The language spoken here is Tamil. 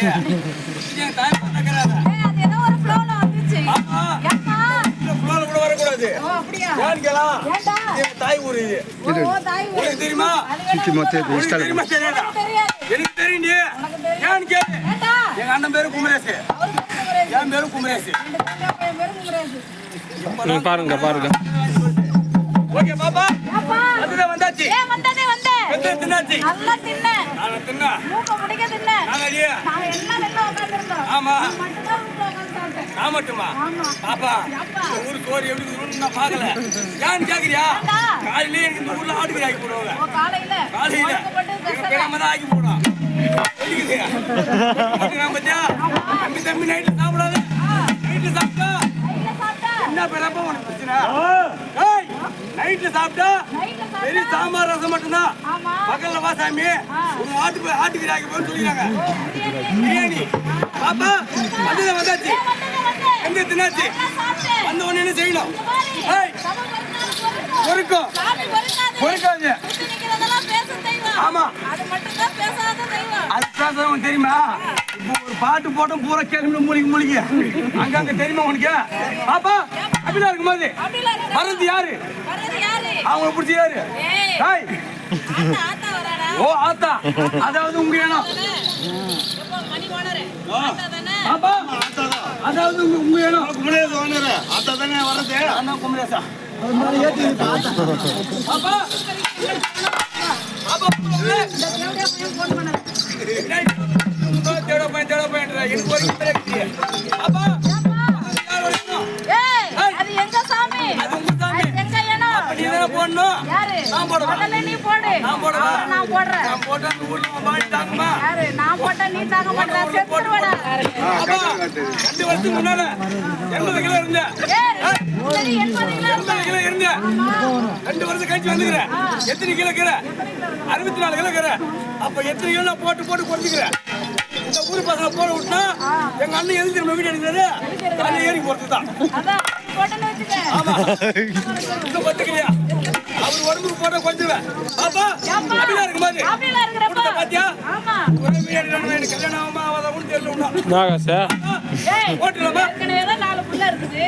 என் தாய் பண்ணக்கறாத அது ஏதோ ஒரு ஃப்ளோல வந்துச்சு ஆமா ஏப்பா இந்த ஃப்ளோல கூட வர கூடாது ஓ அப்படியே ஏன் கேளா ஏண்டா என் தாய் ஊரு இது ஓ தாய் ஊரு உனக்கு தெரியுமா தெரியுமா தெரியாதா தெரியாது எனக்கு தெரியும் ஏன் கேளு ஏண்டா எங்க அண்ணன் பேரு குமரேஷ் என் பேரு குமரேஷ் பாருங்க பாருங்க ஓகே பாப்பா ஏப்பா அதுதான் வந்தாச்சு ஏ வந்தே எந்த தின்னாச்சு நல்லா தின்ன நான் தின்னா மூக்க முடிக்க தின்ன நான் அடியே நான் எல்லாம் நல்லா உட்கார்ந்திருந்தோம் ஆமா மட்டும் தான் உள்ள உட்கார்ந்து சாப்பிட்டேன் நான் மட்டுமா ஆமா பாப்பா ஏப்பா ஊரு சோறு எப்படி இருக்குன்னு நான் பார்க்கல ஏன்னு கேக்குறியா ஏண்டா காலையில எனக்கு இந்த ஊர்ல ஆட்டுக்கு ஆக்கி போடுவாங்க ஓ காலையில காலையில உனக்கு மட்டும் எங்க ஸ்பெஷல் பேராம தான் ஆக்கி போடுவோம் நான் பத்தியா தம்பி நைட்ல சாப்பிடாது நைட்ல சாப்பிட்டா நைட்ல சாப்பிட்டா என்ன பேராப்பா உனக்கு பிரச்சனை ஏய் நைட்ல சாப்பிட்டா நைட்ல வெறும் சாப்பிட்டா சாம்பார் ரசம் மட்டும்தான் ஆமா பக்கத்துல வா சாமி உங்க ஆட்டுக்கு ஆக்கி போன்னு சொல்லிடுறாங்க பிரியாணி பிரியாணி பாப்பா வந்தது வந்தாச்சு வந்தே எந்த தின்னாச்சு நல்லா சாப்பிட்டேன் வந்த உடனே என்ன செய்யணும் பாரு ஏய் சம பொறுக்காது பொறுக்கும் சாமி பொறுக்காது பொறுக்காது சுத்தி நிக்கிறதெல்லாம் பேச தெய்வம் ஆமா அது மட்டும் தான் பேசாத தெய்வம் அது பேசுறவன் தெரியுமா இப்போ ஒரு பாட்டு போட்டோம் பூரா கேள்வி மூலிகை அங்க தெரியுமா உனக்கு பாப்பா அப்படிலாம் இருக்கும்போது அப்படிலாம் இல்ல வர்றது யாரு வர்றது யாரு அவங்க பிடிச்சி யாரு ஏய் ஏய் ஆத்தா ஆத்தா வராடா ஓ ஆத்தா அதாவது உங்க இனம் எப்போ மணி ஓனரு ஆத்தா தானே பாப்பா அதாவது உங்க இனம் குமரேஷ் ஓனர் அத்தை தானே வர்றது அண்ணா குமரேசா பாப்பா பாப்பா இந்த தேவடியா பையன் ஃபோன் பண்ணாரு தேட போய் எனக்கு ஒரு பாப்பா ஏய் அது எங்க சாமி அது உங்க சாமி. அது எங்க இனம் அப்ப நீ தானே போடணும் யாரு நான் போடுவேன். முதல்ல நீ போடு நான் போடுவா அப்புறம் நான் போடுறேன் நான் போட்டா அந்த ஊர்ல உன் பாடி தாங்குமா யாரு நான் போட்டா நீ தாங்க மாட்டா செத்துருவடா அப்பா 2 வருஷத்துக்கு முன்னால 80 கிலோ இருந்தேன் ஏய் சரி 80 கிலோ 80 கிலோ இருந்தேன் 2 வருஷம் கழிச்சு வந்துக்கிறேன் எத்தனை கிலோ இருக்கிற 64 கிலோ இருக்கிற அப்ப எத்தனை கிலோ நான் போட்டு குறைஞ்சிக்கிறேன் இந்த ஊர் பசங்க போட விட்டா எங்க அண்ணன் எது திரும்ப வீடு எடுக்கிறாரு காலையில ஏறி போறது தான் அதான் போட்டேன்னு வச்சுக்க ஆமா இன்னும் பத்துக்கலையா அவர் உடம்புக்கு போட்டா கொஞ்சுவேன் பாப்பா அப்படிலாம் இருக்கும்போது அப்படிலாம் இருக்கிறப்ப பாத்தியா ஆமா ஒரு வீடு கல்யாணம் ஆகாம அவதான் தெரியல நாகாசா ஏய் ஓட்டுலாமா ஏற்கனவே தான் 4 புள்ள இருக்குது